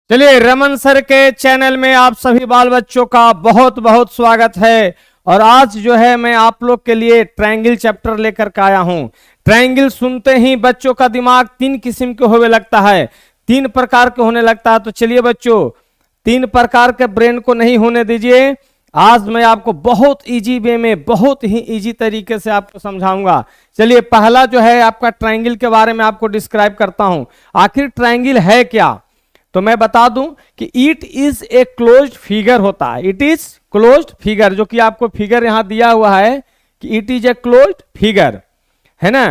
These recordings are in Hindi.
चलिए, रमन सर के चैनल में आप सभी बाल बच्चों का बहुत बहुत स्वागत है। और आज जो है मैं आप लोग के लिए ट्रायंगल चैप्टर लेकर के आया हूं। ट्रायंगल सुनते ही बच्चों का दिमाग तीन किस्म के होने लगता है, तीन प्रकार के होने लगता है। तो चलिए बच्चों, तीन प्रकार के ब्रेन को नहीं होने दीजिए। आज मैं आपको बहुत इजी वे में, बहुत ही इजी तरीके से आपको समझाऊंगा। चलिए, पहला जो है आपका ट्रायंगल के बारे में आपको डिस्क्राइब करता हूं। आखिर ट्रायंगल है क्या, तो मैं बता दूं कि it is a closed figure होता है। इट इज क्लोज्ड फिगर, जो कि आपको फिगर यहां दिया हुआ है कि it is a closed figure, है ना।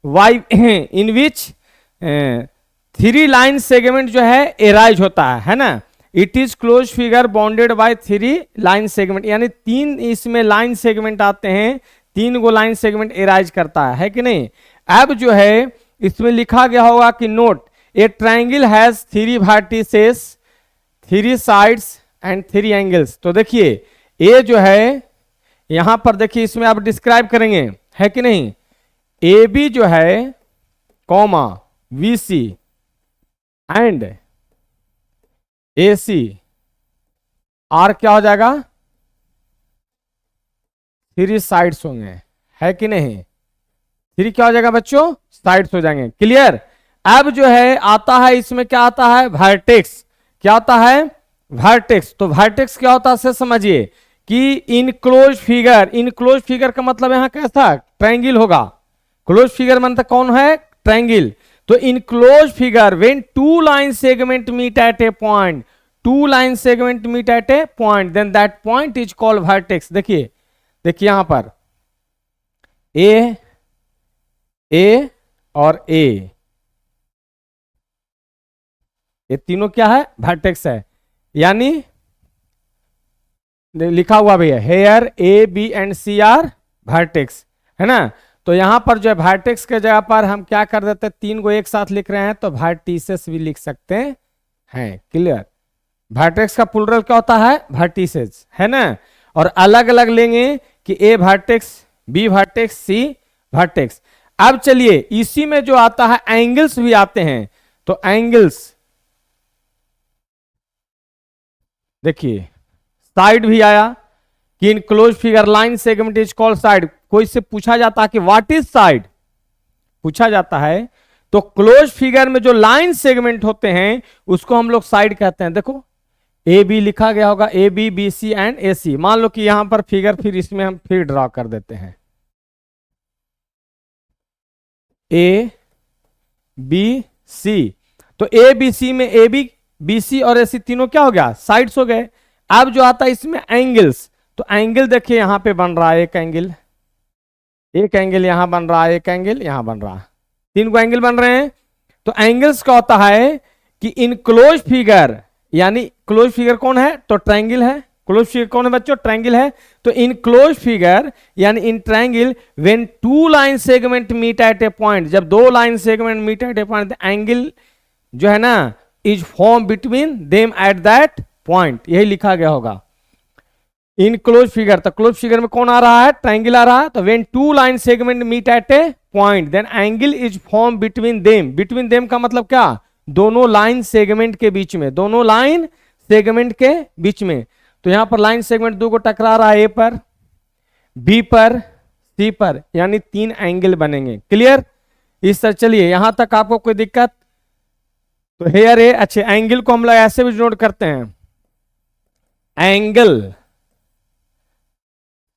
Why in which three line segment जो है एराइज होता है ना। It is close figure bounded by three line segment, यानी तीन इसमें लाइन सेगमेंट आते हैं, तीन गो लाइन सेगमेंट एराइज करता है कि नहीं। अब जो है इसमें लिखा गया होगा कि note A triangle has three vertices, three sides and three angles. तो देखिए ए जो है यहां पर देखिए, इसमें आप डिस्क्राइब करेंगे है कि नहीं। ए बी जो है comma B C and A C are क्या हो जाएगा, थ्री साइड्स होंगे, है कि नहीं। थ्री क्या हो जाएगा बच्चों, साइड्स हो जाएंगे। क्लियर। अब जो है आता है इसमें क्या आता है, वर्टेक्स। क्या आता है, वर्टेक्स। तो वर्टेक्स क्या होता है से समझिए कि इनक्लोज फिगर, इनक्लोज फिगर का मतलब यहां कैसा ट्रायंगल होगा। क्लोज फिगर मतलब कौन है, ट्रायंगल। तो in close figure when two line segment meet at a point, two line segment meet at a point, then that point is called vertex. देखिए देखिए यहां पर ए और ए, ये तीनों क्या है, वर्टेक्स है। यानी लिखा हुआ भी है here A B and C are vertex, है ना। तो यहां पर जो है वर्टेक्स के जगह पर हम क्या कर देते हैं, तीन को एक साथ लिख रहे हैं तो वर्टिसेस भी लिख सकते हैं। क्लियर। वर्टेक्स का प्लुरल क्या होता है, वर्टिसेस, है ना। और अलग अलग लेंगे कि ए वर्टेक्स, बी वर्टेक्स, सी वर्टेक्स। अब चलिए इसी में जो आता है एंगल्स भी आते हैं। तो एंगल्स देखिए, साइड भी आया कि in close figure line segment is called side. कोई से पूछा जाता है कि व्हाट इज साइड, पूछा जाता है तो क्लोज फिगर में जो लाइन सेगमेंट होते हैं उसको हम लोग साइड कहते हैं। देखो ए बी लिखा गया होगा, A B B C and A C. मान लो कि यहां पर फिगर, फिर इसमें हम फिर ड्रॉ कर देते हैं ए बी सी। तो ए बी सी में ए बी बी सी और ए सी तीनों क्या हो गया, साइड्स हो गए। अब जो आता है इसमें एंगल्स, तो एंगल देखिए यहां पे बन रहा है एक एंगल, एक एंगल यहां बन रहा है, एक एंगल यहां बन रहा है, तीन को एंगल बन रहे हैं। तो एंगल्स का होता है कि इन क्लोज फिगर, यानी क्लोज फिगर कौन है, तो ट्रायंगल है। क्लोज फिगर कौन है बच्चों, ट्रायंगल है। तो इन क्लोज फिगर यानी in triangle when two line segment meet at a point, जब दो line segment meet at a point, angle जो है ना is form between them at that point, यही लिखा गया होगा इन क्लोज फिगर। तो क्लोज फिगर में कौन आ रहा है, ट्रायंगल आ रहा है। तो when two line segment meet at a point then angle is form between them. Between them का मतलब क्या, दोनों लाइन सेगमेंट के बीच में, दोनों लाइन सेगमेंट के बीच में। तो यहां पर लाइन सेगमेंट दो को टकरा रहा है, ए पर, बी पर, सी पर, यानी तीन एंगल बनेंगे। क्लियर। इस तरह चलिए यहां तक आपको कोई दिक्कत, तो हेयर ए। अच्छे एंगल को हम लोग ऐसे भी नोट करते हैं, एंगल।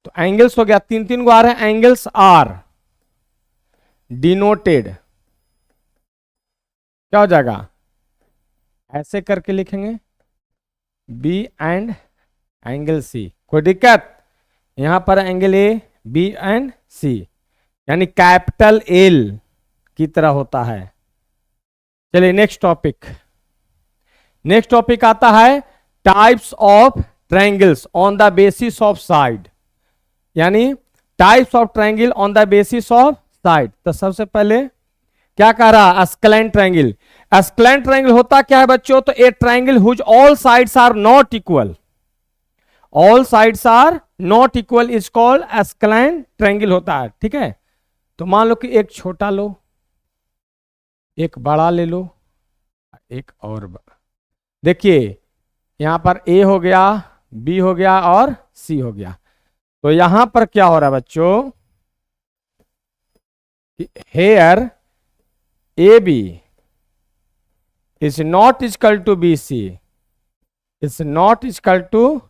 तो एंगल्स हो गया, तीन तीन को आ रहे हैं, एंगल्स आर डिनोटेड, क्या हो जाएगा, ऐसे करके लिखेंगे बी एंड एंगल सी। कोई दिक्कत, यहां पर एंगल ए बी एंड सी, यानी कैपिटल एल की तरह होता है। चलिए नेक्स्ट टॉपिक, नेक्स्ट टॉपिक आता है types of triangles on the basis of side, यानी types of triangle on the basis of side. तो सबसे पहले क्या कह रहा, स्क्लैंट ट्रायंगल। स्क्लैंट ट्रायंगल होता क्या है बच्चों, तो a triangle whose all sides are not equal, all sides are not equal is called scalene triangle होता है। ठीक है। तो मान लो कि एक छोटा लो, एक बड़ा ले लो, एक और बड़ा, देखिए यहां पर ए हो गया, बी हो गया और सी हो गया। तो यहां पर क्या हो रहा है बच्चों, here A B is not equal to B C is not equal to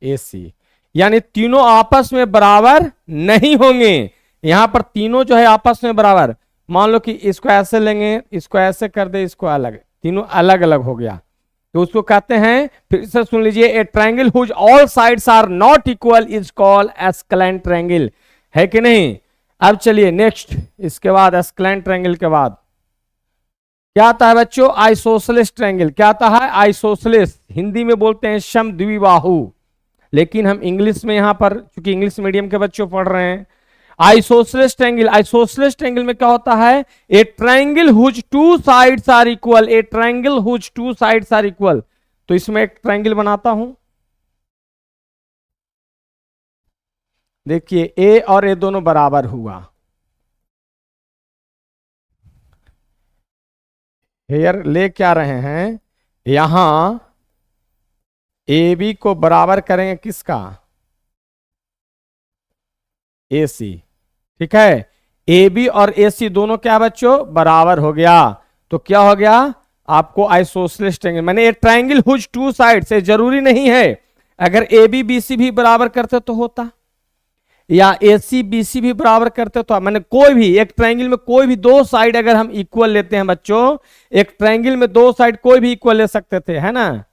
A C, यानी तीनों आपस में बराबर नहीं होंगे। यहां पर तीनों जो है आपस में बराबर, मान लो कि इसको ऐसे लेंगे, इसको ऐसे कर दे, इसको अलग, तीनों अलग अलग हो गया, तो उसको कहते हैं, फिर से सुन लीजिए, a triangle whose all sides are not equal is called scalene triangle, है कि नहीं। अब चलिए नेक्स्ट, इसके बाद एस्केलेंट ट्रायंगल के बाद क्या आता है बच्चों, आइसोसेलेस ट्रायंगल। क्या आता है, आइसोसेलेस, हिंदी में बोलते हैं समद्विबाहु, लेकिन हम इंग्लिश में यहां पर चूंकि इंग्लिश मीडियम के बच्चों पढ़ रहे हैं, आइसोसेलेस ट्रायंगल। आइसोसेलेस ट्रायंगल में क्या होता है, a triangle whose two sides are equal, a triangle whose two sides are equal. तो इसमें एक ट्रायंगल बनाता हूं, देखिए ए और ए दोनों बराबर हुआ, हेयर ले क्या रहे हैं, यहां ए बी को बराबर करेंगे किसका, ए सी, ठीक है। ए बी और ए सी दोनों क्या बच्चों, बराबर हो गया, तो क्या हो गया आपको आइसोसेलेस ट्रायंगल। मैंने a triangle whose two sides, से जरूरी नहीं है, अगर ए बी बी सी भी बराबर करते तो होता, या ए सी बी सी भी बराबर करते तो, मैंने कोई भी एक ट्रायंगल में कोई भी दो साइड अगर हम इक्वल लेते हैं बच्चों, एक ट्रायंगल में दो साइड कोई भी इक्वल ले सकते थे, है ना।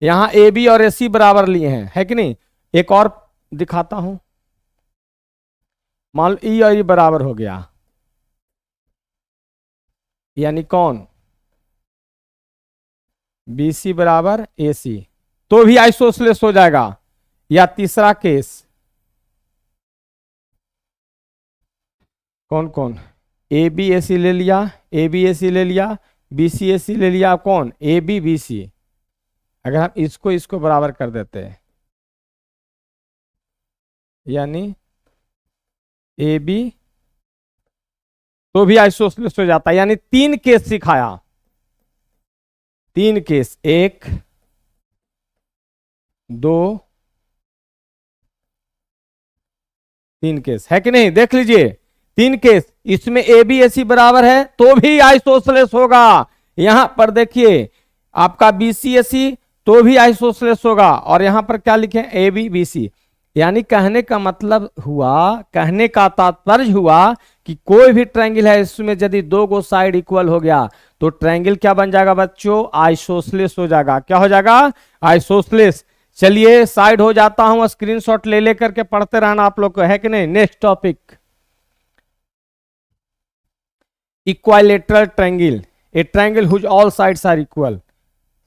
यहां ए बी और ए सी बराबर लिए हैं, है कि नहीं। एक और दिखाता हूं, मान लो ई और ई बराबर हो गया, यानी कौन, बी सी बराबर ए सी, तो भी आइसोसेलेस हो जाएगा। या तीसरा केस, कौन कौन, ए बी ए सी ले लिया, ए बी ए सी ले लिया, बी सी ए सी ले लिया, कौन, ए बी बी सी, अगर हम इसको इसको बराबर कर देते हैं, यानी ए बी, तो भी आइसोसेलेस हो जाता है। यानी तीन केस सिखाया, तीन केस, एक दो तीन केस, है कि नहीं, देख लीजिए तीन केस, इसमें ए बी ए सी बराबर है तो भी आइसोसेलेस होगा। यहां पर देखिए आपका बी सी ए सी, तो भी आइसोसेलेस होगा, और यहां पर क्या लिखे, ए बी बी सी। यानी कहने का मतलब हुआ, कहने का तात्पर्य हुआ कि कोई भी ट्रायंगल है, इसमें यदि दो गो साइड इक्वल हो गया तो ट्रायंगल क्या बन जाएगा बच्चों, आइसोसेलेस हो जाएगा। क्या हो जाएगा, आइसोसेलेस। चलिए साइड हो जाता हूं, स्क्रीनशॉट ले लेकर के पढ़ते रहना आप लोग को, है कि नहीं। Next topic, equilateral triangle, a triangle whose all sides are equal,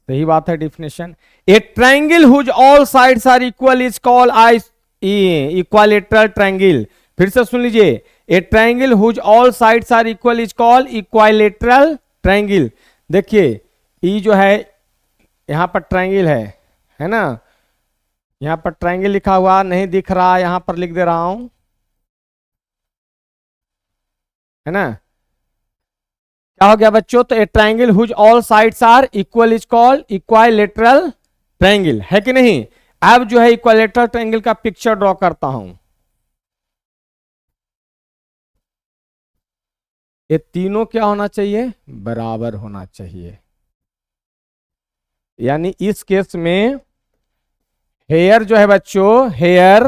सही बात है definition. A triangle whose all sides are equal is called equilateral triangle. फिर से सुन लीजिए, a triangle whose all sides are equal is called equilateral triangle. देखिए ई जो है यहां पर ट्रायंगल है ना, यहां पर ट्रायंगल लिखा हुआ नहीं दिख रहा, यहां पर लिख दे रहा हूं, है ना। क्या हो गया बच्चों, तो a triangle whose all sides are equal is called equilateral triangle, है कि नहीं। अब जो है इक्वालेटरल ट्रायंगल का पिक्चर ड्रॉ करता हूं, ये तीनों क्या होना चाहिए, बराबर होना चाहिए। यानी इस केस में हेयर जो है बच्चों, हेयर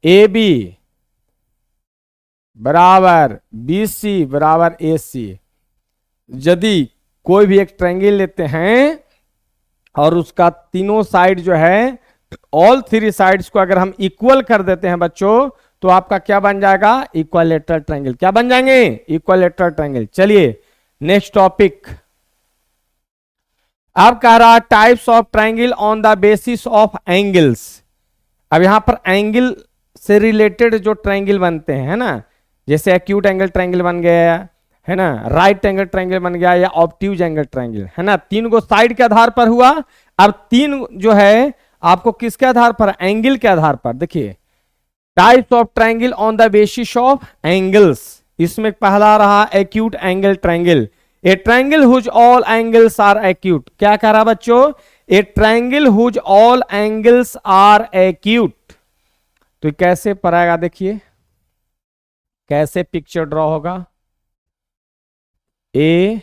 ए बी बराबर बी सी बराबर ए सी, यदि कोई भी एक ट्रायंगल लेते हैं और उसका तीनों साइड जो है, ऑल थ्री साइड्स को अगर हम इक्वल कर देते हैं बच्चों, तो आपका क्या बन जाएगा, इक्वालेटरल ट्रायंगल। क्या बन जाएंगे, इक्वालेटरल ट्रायंगल। चलिए नेक्स्ट टॉपिक, अब कह रहा types of triangle on the basis of angles. अब यहां पर एंगल से रिलेटेड जो ट्रायंगल बनते हैं, है ना, जैसे एक्यूट एंगल ट्रायंगल बन गया, है ना, राइट एंगल ट्रायंगल बन गया, या ऑब्ट्यूज एंगल ट्रायंगल, है ना। तीन को साइड के आधार पर हुआ। अब तीन जो है आपको किसके आधार पर, एंगल के आधार पर। देखिए types of triangle on the basis of angles, इसमें पहला रहा acute angle triangle. A triangle whose all angles are acute. क्या कह रहा बच्चों? A triangle whose all angles are acute. तो कैसे पढ़ाएगा, देखिए कैसे पिक्चर ड्रॉ होगा। ए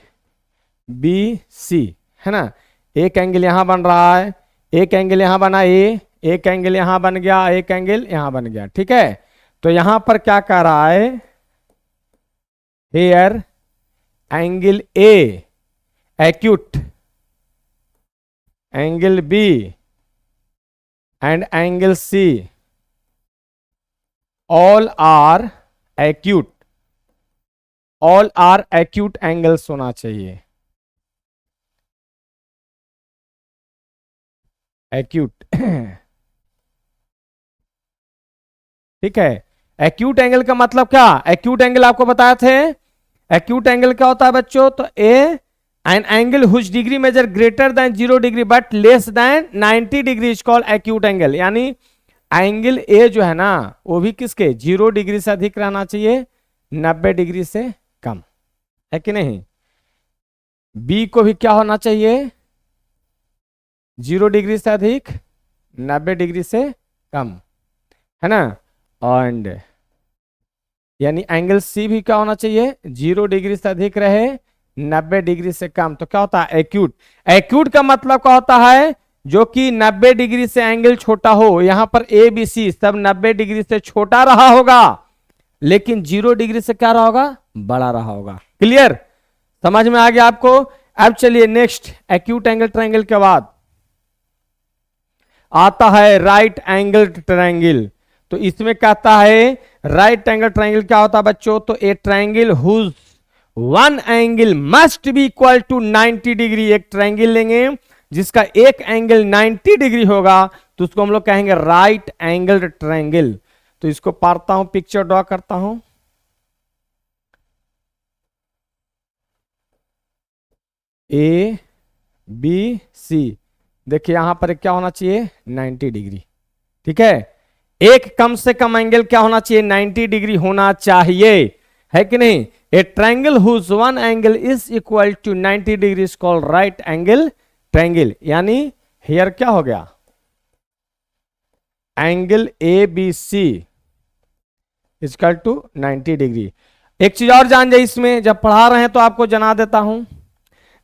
बी सी है ना, एक एंगल यहां बन रहा है, एक एंगल यहां बना ए, एक एंगल यहां बन गया, एक एंगल यहां बन गया, ठीक है। तो यहां पर क्या कह रहा है, here angle A acute, angle B and angle C all are acute, all are acute angles होना चाहिए, एक्यूट ठीक है। एक्यूट एंगल का मतलब क्या? एक्यूट एंगल आपको बताए थे, एक्यूट एंगल क्या होता है बच्चों? तो a an angle whose degree measure greater than 0 degree but less than 90 degree is called acute angle. यानी एंगल ए जो है ना, वो भी किसके 0 डिग्री से अधिक रहना चाहिए, 90 डिग्री से कम, है कि नहीं। बी को भी क्या होना चाहिए, 0 डिग्री से अधिक, 90 डिग्री से कम, है ना। एंड यानी एंगल सी भी क्या होना चाहिए, 0 डिग्री से अधिक रहे, 90 डिग्री से कम। तो क्या होता है एक्यूट। एक्यूट का मतलब क्या होता है, जो कि 90 डिग्री से एंगल छोटा हो। यहां पर ए बी सी सब 90 डिग्री से छोटा रहा होगा, लेकिन 0 डिग्री से क्या रहा होगा, बड़ा रहा होगा। क्लियर, समझ में आ गया आपको। अब चलिए नेक्स्ट, एक्यूट एंगल ट्रायंगल के बाद आता है राइट एंगल ट्रायंगल। तो इसमें कहता है राइट एंगल ट्रायंगल क्या होता है बच्चों? तो a triangle whose one angle must be equal to 90 degree. एक ट्रायंगल लेंगे जिसका एक एंगल 90 डिग्री होगा, तो उसको हम लोग कहेंगे राइट एंगल ट्रायंगल। तो इसको पढ़ता हूं, पिक्चर ड्रॉ करता हूं। ए बी सी, देखिए यहां पर क्या होना चाहिए, 90 डिग्री, ठीक है। एक कम से कम एंगल क्या होना चाहिए, 90 डिग्री होना चाहिए, है कि नहीं। A triangle whose one angle is equal to 90 degree is called right angle triangle. यानी हियर क्या हो गया, angle A B C equal to 90 degree. एक चीज और जान जाए इसमें, जब पढ़ा रहे हैं तो आपको जना देता हूं।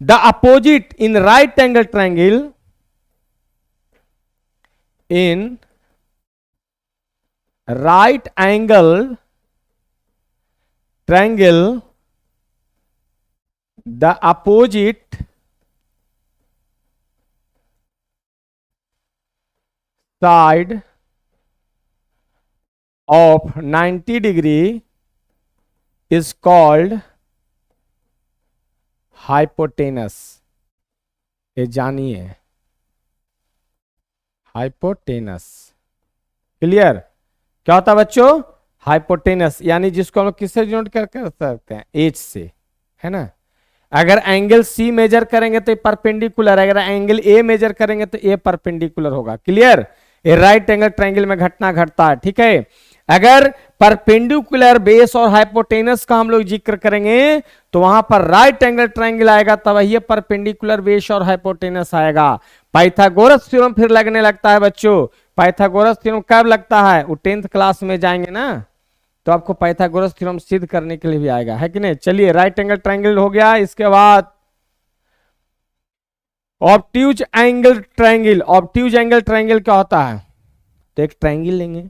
The opposite in right angle triangle, in right angle triangle the opposite side of 90 degree is called hypotenuse। ये जानिए, हाइपोटेनस। क्लियर, क्या होता है बच्चों, हाइपोटेनस। यानी जिसको हम लोग किससे डिनोट कर सकते हैं, एच से, है ना। अगर एंगल सी मेजर करेंगे तो परपेंडिकुलर, अगर एंगल ए मेजर करेंगे तो ए परपेंडिकुलर होगा। क्लियर, ये राइट एंगल ट्रायंगल में घटना घटता है, ठीक है। अगर परपेंडिकुलर बेस और हाइपोटेनस का हम लोग जिक्र करेंगे तो वहां पर राइट एंगल ट्रायंगल आएगा, तब ये परपेंडिकुलर बेस और हाइपोटेनस आएगा। पाइथागोरस थ्योरम फिर लगने लगता है बच्चों। पाइथागोरस थ्योरम कब लगता है, वो 10th क्लास में जाएंगे ना, तो आपको पाइथागोरस थ्योरम सिद्ध करने के लिए भी आएगा, है कि नहीं। चलिए राइट एंगल ट्रायंगल हो गया। इसके बाद obtuse angle triangle. Obtuse angle triangle क्या होता है, तो एक ट्रायंगल लेंगे,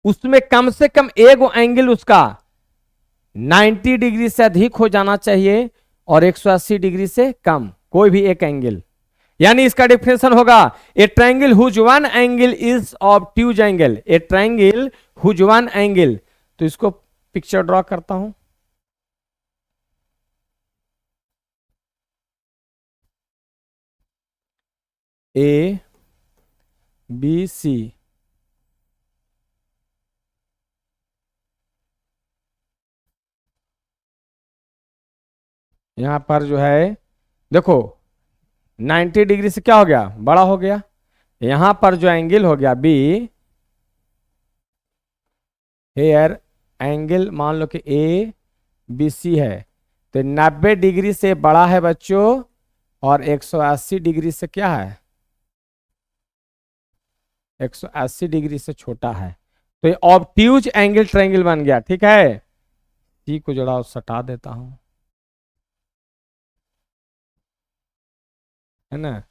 उसमें कम से कम एक एंगल उसका 90 डिग्री से अधिक हो जाना चाहिए और 180 डिग्री से कम, कोई भी एक एंगल। यानी इसका डिफिनेशन होगा a triangle whose one angle is obtuse angle. A triangle whose one angle, तो इसको पिक्चर ड्रॉ करता हूं। ए बी सी, यहां पर जो है देखो 90 डिग्री से क्या हो गया, बड़ा हो गया। यहां पर जो एंगल हो गया बी, हेयर एंगल मान लो कि ए बी सी है, तो 90 डिग्री से बड़ा है बच्चों और 180 डिग्री से क्या है, 180 डिग्री से छोटा है। तो ये ऑब्ट्यूज एंगल ट्रायंगल बन गया। ठीक है, सी को जरा सटा देता हूं, है ना।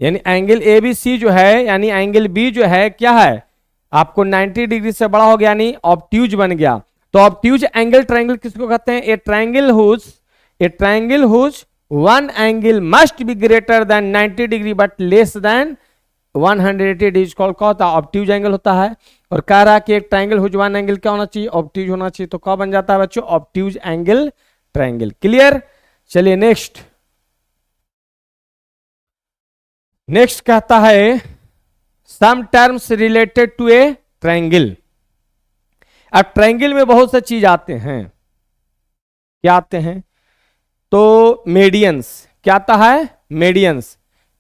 यानी एंगल ए बी सी जो है, यानी एंगल बी जो है क्या है, आपको 90 डिग्री से बड़ा हो गया, यानी ऑब्ट्यूज बन गया। तो ऑब्ट्यूज एंगल ट्रायंगल किसको कहते हैं, a triangle whose one angle must be greater than 90 degree but less than 180 degree called क्या होता है, ऑब्ट्यूज एंगल होता है। और कह रहा है कि एक ट्रायंगल हुज वन एंगल क्या होना चाहिए, ऑब्ट्यूज होना चाहिए। तो क्या बन जाता है बच्चों, ऑब्ट्यूज एंगल ट्रायंगल। क्लियर। चलिए नेक्स्ट कहता है some terms related to a triangle. अब ट्रायंगल में बहुत से चीज आते हैं, क्या आते हैं, तो मेडियंस, क्या आता है,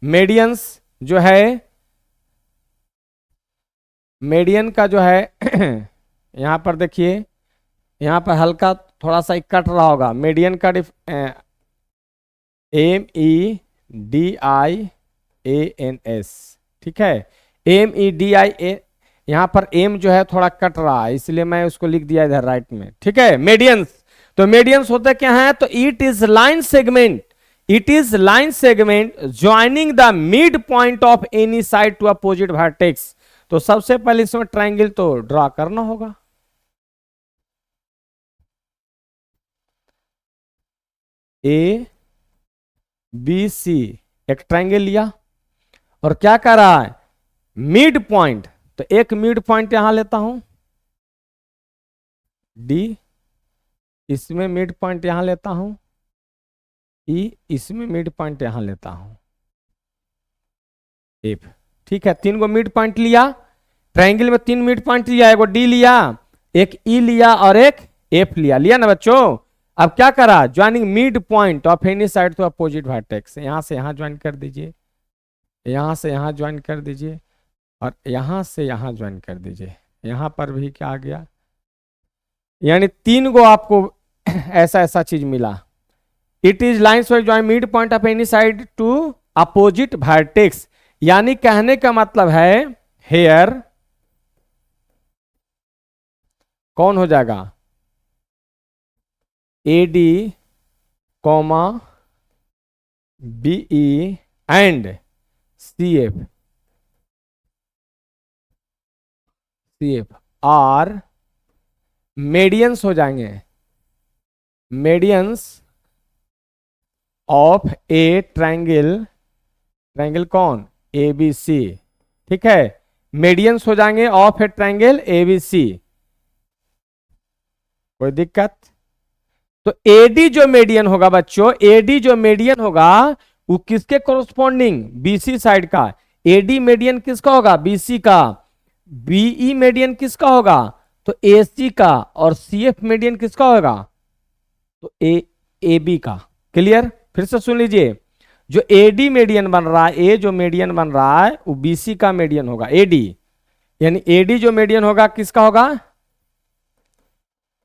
मेडियंस जो है, मेडियन का जो है यहां पर देखिए, यहां पर हल्का थोड़ा सा कट रहा होगा, मेडियन का MEDIANS, ठीक है, MEDIA, यहां पर एम जो है थोड़ा कट रहा है, इसलिए मैं उसको लिख दिया इधर राइट में। ठीक है, मेडियंस। तो मेडियंस होते क्या है, तो it is line segment joining the mid point of any side to opposite vertex. तो सबसे पहले इसमें ट्रायंगल तो ड्रॉ करना होगा। ए बी सी एक ट्रायंगल लिया और क्या कर रहा है, मिड पॉइंट, तो एक मिड पॉइंट यहां लेता हूं डी, इसमें मिड पॉइंट यहां लेता हूं ई, इसमें मिड पॉइंट यहां लेता हूं एफ। ठीक है, 3 गो मिड पॉइंट लिया, ट्रायंगल में 3 मिड पॉइंट लिया, एक डी लिया, एक ई लिया और एक एफ लिया ना बच्चों। अब क्या करा, joining mid point of any side to opposite vertex, यहां से यहां ज्वाइन कर दीजिए, यहां से यहां ज्वाइन कर दीजिए और यहां से यहां ज्वाइन कर दीजिए। यहां पर भी क्या आ गया, यानी 3 गो आपको ऐसा चीज मिला। It is lines which join mid point of any side to opposite vertex, यानी कहने का मतलब है हेयर कौन हो जाएगा, AD comma BE and CF are medians हो जाएंगे, मेडियंस ऑफ ए ट्रायंगल कौन, ABC। ठीक है, मेडियंस हो जाएंगे ऑफ ए ट्रायंगल ABC। कोई दिक्कत, तो AD जो मीडियन होगा बच्चों, AD जो मीडियन होगा वो किसके कोरोस्पोंडिंग, BC साइड का। AD मीडियन किसका होगा, BC का। BE मीडियन किसका होगा, तो AC का। और CF मीडियन किसका होगा, तो AB का। क्लियर, फिर से सुन लीजिए, जो AD मीडियन बन रहा है, A जो मीडियन बन रहा है वो BC का मीडियन होगा, AD। यानी AD जो मीडियन होगा किसका होगा,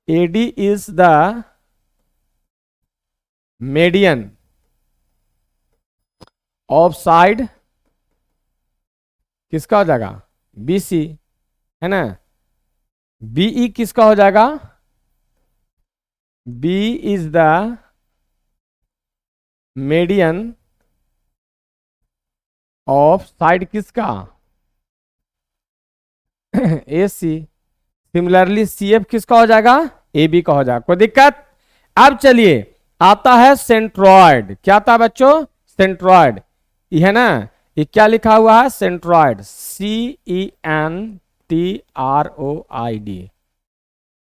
AD is the median of side किसका हो जाएगा, BC, है ना। BE किसका हो जाएगा, B is the median of side किसका, AC। सिमिलरली CF किसका हो जाएगा, AB का हो जाएगा। कोई दिक्कत। अब चलिए आता है सेंट्रॉयड, क्या आता है बच्चों, सेंट्रॉयड, ये है ना, ये क्या लिखा हुआ है, सेंट्रॉयड, CENTROID।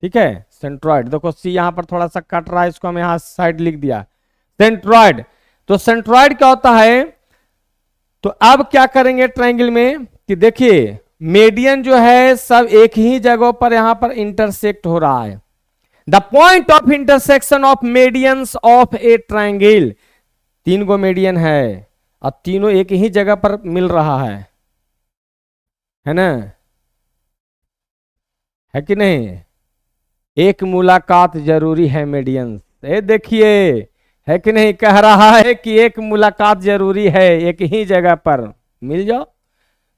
ठीक है, सेंट्रॉयड, देखो C यहां पर थोड़ा सा कट रहा है, इसको हम यहां साइड लिख दिया, सेंट्रॉयड। तो सेंट्रॉयड क्या होता है, तो अब क्या करेंगे ट्रायंगल में कि देखिए मीडियन जो है सब एक ही जगह पर यहां पर इंटरसेक्ट हो रहा है। The point of intersection of medians of a triangle, 3 go median है और तीनों एक ही जगह पर मिल रहा है ना, है कि नहीं। एक मुलाकात जरूरी है मीडियंस। ये देखिए, है कि नहीं, कह रहा है कि एक मुलाकात जरूरी है, एक ही जगह पर मिल जाओ।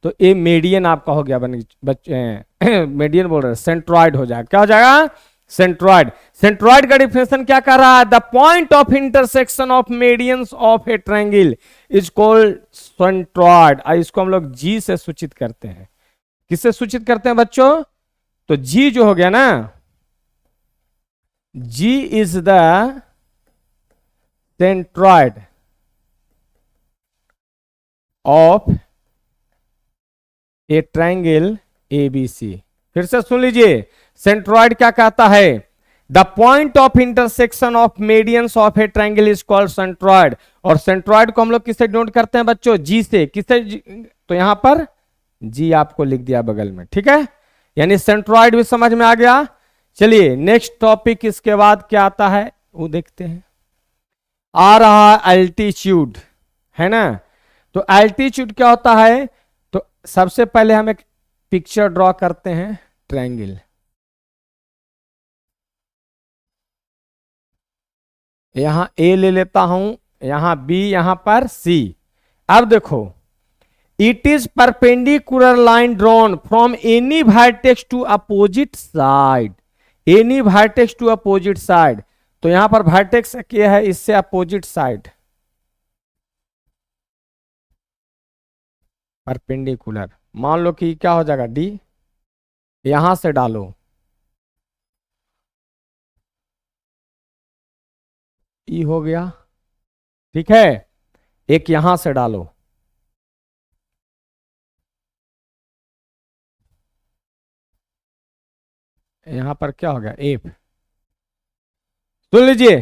तो ये मीडियन आपका हो गया बच्चे मीडियन बोल रहे, सेंट्रॉइड हो जाएगा। क्या हो जाएगा? सेंट्रॉइड। सेंट्रॉइड का डिफिनेशन क्या कर रहा है? The point of intersection of medians of a triangle is called centroid. इसको हम लोग जी से सूचित करते हैं। किससे सूचित करते हैं बच्चों? तो जी जो हो गया ना, G is the centroid of a triangle ABC. फिर से सुन लीजिए, सेंट्रॉइड क्या कहता है? The point of intersection of medians of a triangle is called centroid. और सेंट्रॉइड को हम लोग किससे डिनोट करते हैं बच्चों? जी से। किससे? तो यहां पर जी आपको लिख दिया बगल में, ठीक है। यानी सेंट्रॉइड भी समझ में आ गया। चलिए नेक्स्ट टॉपिक इसके बाद क्या आता है वो देखते हैं। आ रहा है एल्टीट्यूड, है ना। तो एल्टीट्यूड क्या होता है? तो सबसे पहले हम एक पिक्चर ड्रॉ करते हैं ट्रायंगल। यहां ए ले लेता हूं, यहां बी, यहां पर सी। अब देखो, it is perpendicular line drawn from any vertex to opposite side. Any vertex to opposite side, तो यहां पर वर्टेक्स क्या है? इससे अपोजिट साइड, परपेंडिकुलर। मान लो कि क्या हो जाएगा? डी। यहां से डालो, ई हो गया, ठीक है। एक यहां से डालो, यहां पर क्या हो गया? एफ। सुन लीजिए,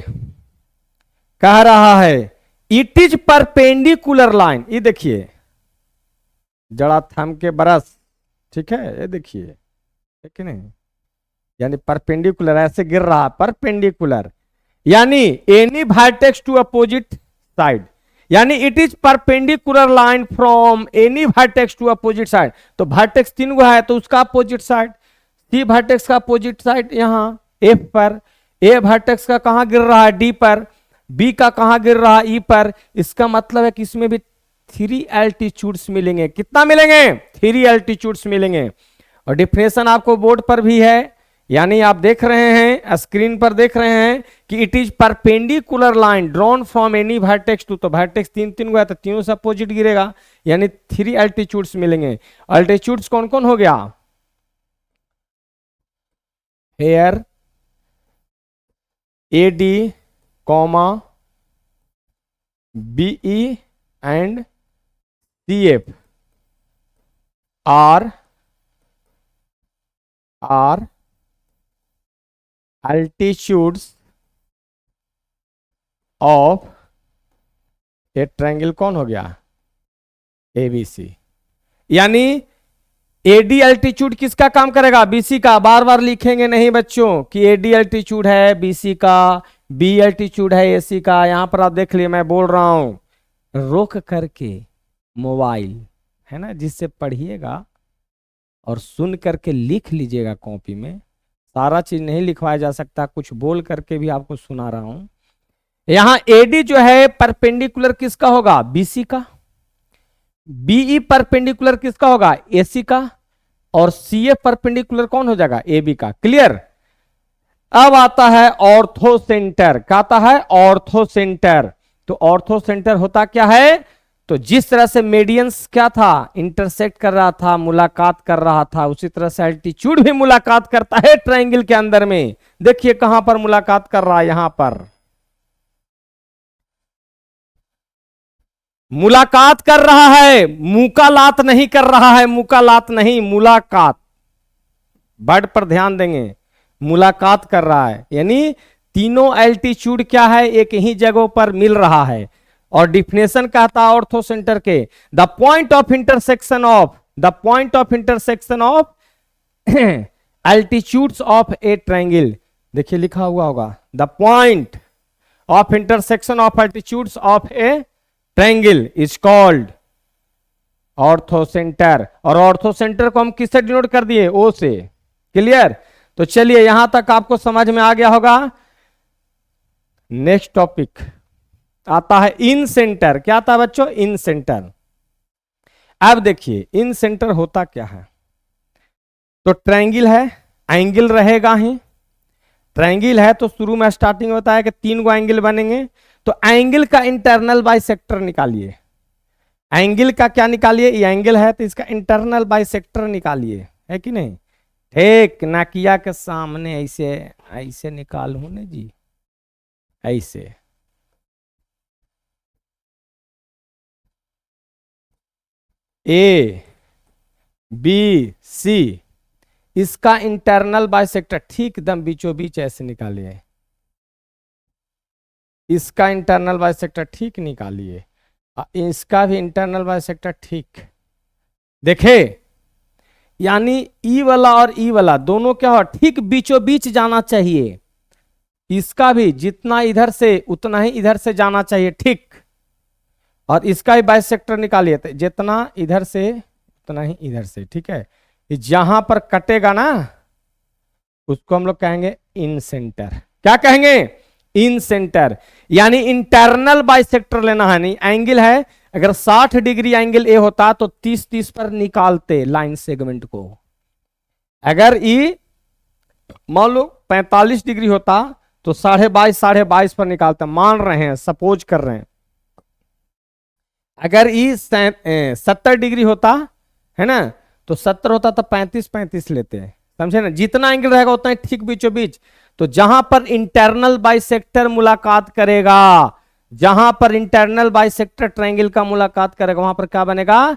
कह रहा है इट इज परपेंडिकुलर लाइन। ये देखिए, जड़ा थम के बरस, ठीक है, ये देखिए, है कि नहीं। यानी परपेंडिकुलर, ऐसे गिर रहा, परपेंडिकुलर, यानी any vertex to opposite side. यानी it is perpendicular line from any vertex to opposite side. तो वर्टेक्स 3 गो है, तो उसका अपोजिट साइड, सी वर्टेक्स का अपोजिट साइड यहां एफ पर, ए वर्टेक्स का कहां गिर रहा है? डी पर, बी का कहां गिर रहा है? ई पर। इसका मतलब है कि इसमें भी 3 एल्टीट्यूड्स मिलेंगे। कितना मिलेंगे? 3 एल्टीट्यूड्स मिलेंगे। और डिफिनेशन आपको बोर्ड पर भी है, यानी आप देख रहे हैं, स्क्रीन पर देख रहे हैं कि it is perpendicular line drawn from any vertex to. तो वर्टेक्स 3 गया, तो तीनों से अपोजिट गिरेगा, यानी 3 एल्टीट्यूड्स मिलेंगे। एल्टीट्यूड्स कौन कौन हो गया? Here AD, comma BE and CF are altitudes of a triangle. कौन हो गया? ABC। यानी AD एल्टीट्यूड किसका काम करेगा? BC का। बार बार लिखेंगे नहीं बच्चों कि AD एल्टीट्यूड है BC का, B एल्टीट्यूड है AC का। यहां पर आप देख लिए, मैं बोल रहा हूं रोक करके मोबाइल, है ना, जिससे पढ़िएगा और सुन करके लिख लीजिएगा कॉपी में। सारा चीज नहीं लिखवाया जा सकता, कुछ बोल करके भी आपको सुना रहा हूं। यहां AD जो है परपेंडिकुलर किसका होगा? BC का। BE परपेंडिकुलर किसका होगा? AC का। और CF परपेंडिकुलर कौन हो जाएगा? AB का। क्लियर। अब आता है ऑर्थो सेंटर। क्या आता है? Ortho centre. तो ऑर्थो सेंटर होता क्या है? तो जिस तरह से मीडियंस क्या था? इंटरसेक्ट कर रहा था, मुलाकात कर रहा था, उसी तरह से एल्टीट्यूड भी मुलाकात करता है ट्रायंगल के अंदर में। देखिए कहां पर मुलाकात कर रहा है? यहां पर मुलाकात कर रहा है, मुकालात नहीं कर रहा है। मुकालात नहीं, मुलाकात। वर्ड पर ध्यान देंगे, मुलाकात कर रहा है, यानी तीनों एल्टीट्यूड क्या है? एक ही जगह पर मिल रहा है। और डिफिनेशन कहता है ऑर्थो सेंटर के, the point of intersection of altitudes of a triangle. देखिए लिखा हुआ होगा, the point of intersection of altitudes of a triangle is called ortho centre. और ऑर्थो सेंटर को हम किससे डिनोट कर दिए? ओ से। क्लियर। तो चलिए यहां तक आपको समझ में आ गया होगा। नेक्स्ट टॉपिक आता है इन सेंटर। क्या आता है बच्चों? इन सेंटर। अब देखिए इन सेंटर होता क्या है। तो ट्रायंगल है, एंगल रहेगा ही। ट्रायंगल है तो शुरू में स्टार्टिंग होता है कि 3 गो एंगल बनेंगे। तो एंगल का इंटरनल बाइसेक्टर निकालिए। एंगल का क्या निकालिए? ये एंगल है तो इसका इंटरनल बाइसेक्टर निकालिए, है कि नहीं? ठीक, नाकिया के सामने ऐसे ऐसे निकालू ना जी, ऐसे। ए बी सी, इसका इंटरनल बाइसेक्टर ठीक एकदम बीचों बीच ऐसे निकालिए। इसका इंटरनल बाइसेक्टर ठीक निकालिए, इसका भी इंटरनल बाइसेक्टर ठीक। देखे, यानी ई वाला और ई वाला दोनों क्या हो, ठीक बीचों बीच जाना चाहिए। इसका भी जितना इधर से उतना ही इधर से जाना चाहिए, ठीक। और इसका भी बाइसेक्टर निकालिए, तो जितना इधर से उतना ही इधर से, ठीक है। जहां पर कटेगा ना उसको हम लोग कहेंगे इन सेंटर। क्या कहेंगे? इन सेंटर। यानी इंटरनल बाइसेक्टर लेना है। नहीं, एंगल है, अगर 60 डिग्री एंगल ए होता तो 30-30 पर निकालते लाइन सेगमेंट को। अगर ई मान लो 45 डिग्री होता तो 22.5 पर निकालते। मान रहे हैं, सपोज कर रहे हैं। अगर ई 70 डिग्री होता है ना, तो 70 होता तो 35-35 लेते हैं, समझे ना। जितना एंगल रहेगा उतना ही ठीक बीचों बीच। तो जहां पर इंटरनल बाइसेक्टर मुलाकात करेगा, जहां पर इंटरनल बाइसेक्टर ट्रायंगल का मुलाकात करेगा, वहां पर क्या बनेगा?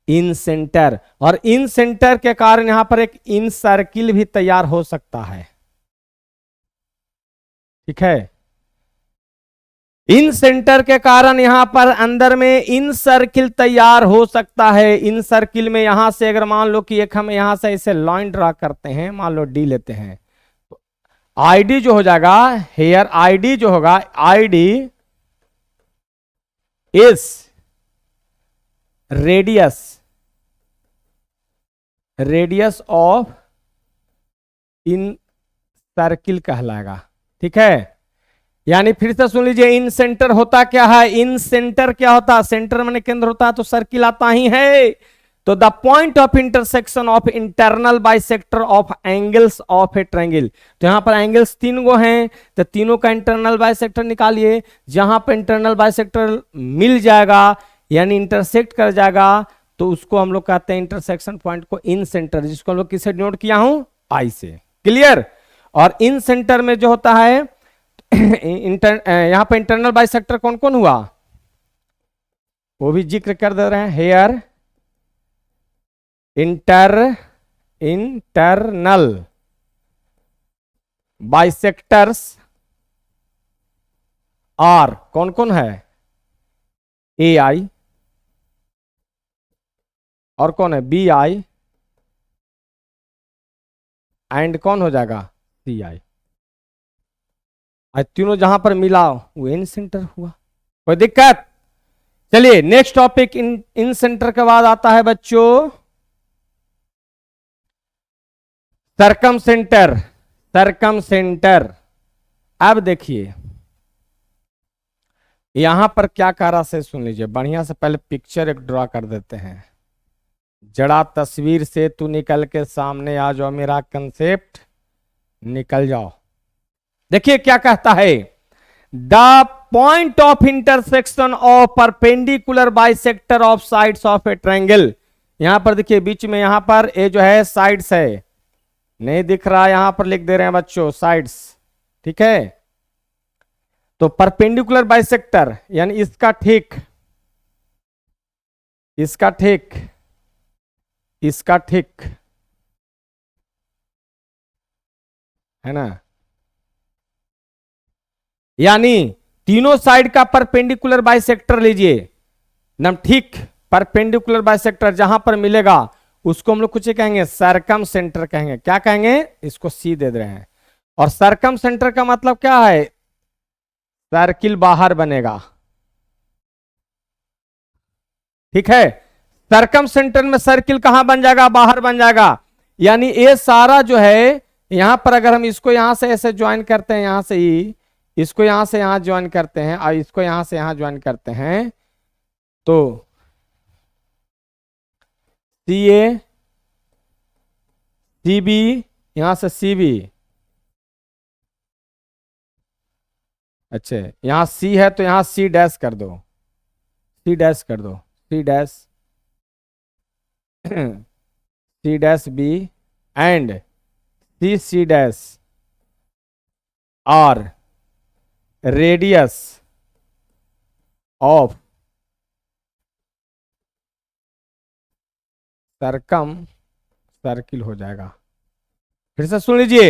इन सेंटर। और इन सेंटर के कारण यहां पर एक इन सर्किल भी तैयार हो सकता है, ठीक है। इन सेंटर के कारण यहां पर अंदर में इन सर्किल तैयार हो सकता है। इन सर्किल में यहां से अगर मान लो कि एक हम यहां से ऐसे लाइन ड्रा करते हैं, मान लो डी लेते हैं, तो आईडी जो हो जाएगा हेयर, आईडी जो होगा, ID is radius of in circle कहलाएगा, ठीक है। यानी फिर से सुन लीजिए, इन सेंटर होता क्या है? इन सेंटर क्या होता है? सेंटर माने केंद्र होता है तो सर्किल आता ही है। तो the point of intersection of internal bisector of angles of a triangle. तो यहां पर एंगल्स 3 गो हैं, तो तीनों का इंटरनल बाइसेक्टर निकालिए। जहां पर इंटरनल बाइसेक्टर मिल जाएगा यानी इंटरसेक्ट कर जाएगा, तो उसको हम लोग कहते हैं इंटरसेक्शन पॉइंट को इन सेंटर, जिसको हम लोग किससे नोट किया हूं? आई से। क्लियर? और इन सेंटर में जो होता है यहां पर इंटरनल बाइसेक्टर कौन कौन हुआ वो भी जिक्र कर दे रहे हैं। हेयर इंटरनल बाइसेक्टर्स आर कौन कौन है? ए आई, और कौन है? बी आई, एंड कौन हो जाएगा? सी आई। तीनों जहां पर मिला वो इन सेंटर हुआ। कोई दिक्कत? चलिए नेक्स्ट टॉपिक इन सेंटर के बाद आता है बच्चों सरकम सेंटर। सरकम सेंटर। अब देखिए यहां पर क्या करा से सुन लीजिए, बढ़िया से पहले पिक्चर एक ड्रॉ कर देते हैं। जड़ा तस्वीर से तू निकल के सामने आ जाओ, मेरा कंसेप्ट निकल जाओ। देखिए क्या कहता है, the point of intersection of perpendicular bisector of sides of a triangle. यहां पर देखिए बीच में, यहां पर ये जो है साइड्स है, नहीं दिख रहा, यहां पर लिख दे रहे हैं बच्चों साइड्स, ठीक है। तो परपेंडिकुलर बाइसेक्टर यानी इसका ठीक, इसका ठीक, इसका ठीक, है ना। यानी तीनों साइड का परपेंडिकुलर बाइसेक्टर लीजिए, एकदम ठीक परपेंडिकुलर बाइसेक्टर जहां पर मिलेगा उसको हम लोग कुछ कहेंगे सरकम सेंटर कहेंगे। क्या कहेंगे? इसको सी दे रहे हैं। और सरकम सेंटर का मतलब क्या है? सर्किल बाहर बनेगा, ठीक है। सरकम सेंटर में सर्किल कहां बन जाएगा? बाहर बन जाएगा। यानी ये सारा जो है यहां पर अगर हम इसको यहां से ऐसे ज्वाइन करते हैं, यहां से ई, इसको यहां से यहां ज्वाइन करते हैं और इसको यहां से यहां ज्वाइन करते हैं, तो सी ए, सी बी, यहां से सी बी, अच्छा यहां सी है तो यहां सी डैश कर दो, सी डैश कर दो, C dash C dash B and C C dash R radius of circumcircle हो जाएगा। फिर से सुन लीजिए,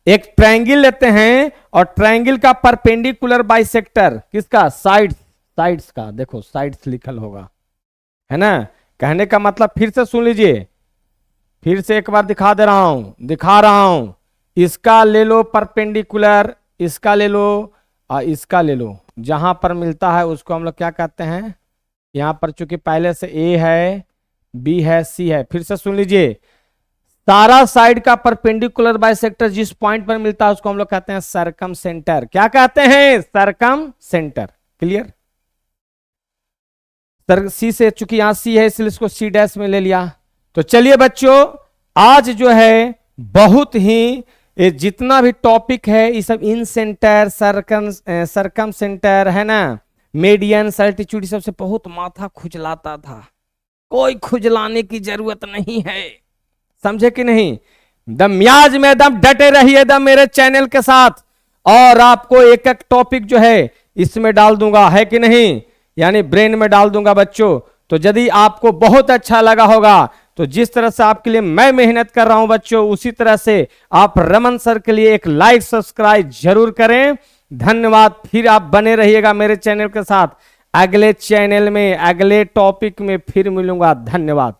एक ट्रायंगल लेते हैं और ट्रायंगल का परपेंडिकुलर बाइसेक्टर किसका, साइड्स, साइड्स का, देखो साइड्स लिखल होगा, है ना। कहने का मतलब फिर से सुन लीजिए, फिर से एक बार दिखा दे रहा हूं, दिखा रहा हूं, इसका ले लो परपेंडिकुलर, इसका ले लो और इसका ले लो, जहां पर मिलता है उसको हम लोग क्या कहते हैं, यहां पर चूंकि पहले से ए है, बी है, सी है। फिर से सुन लीजिए, सारा साइड का परपेंडिकुलर बाइसेक्टर जिस पॉइंट पर मिलता है उसको हम लोग कहते हैं सरकम सेंटर। क्या कहते हैं, सरकम सेंटर। क्लियर। सी से चूंकि यहां सी है इसलिए इसको सी डैश में ले लिया। तो चलिए बच्चों, आज जो है बहुत ही जितना भी टॉपिक है ये सब इन सेंटर, सरकम सेंटर, है ना, मीडियन, सल्टीट्यूड, सबसे बहुत माथा खुजलाता था। कोई खुजलाने की जरूरत नहीं है, समझे कि नहीं। दम म्याज में दम डटे रहिए दम मेरे चैनल के साथ, और आपको एक एक टॉपिक जो है इसमें डाल दूंगा, है कि नहीं, यानी ब्रेन में डाल दूंगा बच्चों। तो यदि आपको बहुत अच्छा लगा होगा तो जिस तरह से आपके लिए मैं मेहनत कर रहा हूं बच्चों, उसी तरह से आप रमन सर के लिए एक लाइक सब्सक्राइब जरूर करें। धन्यवाद। फिर आप बने रहिएगा मेरे चैनल के साथ। अगले चैनल में अगले टॉपिक में फिर मिलूंगा। धन्यवाद।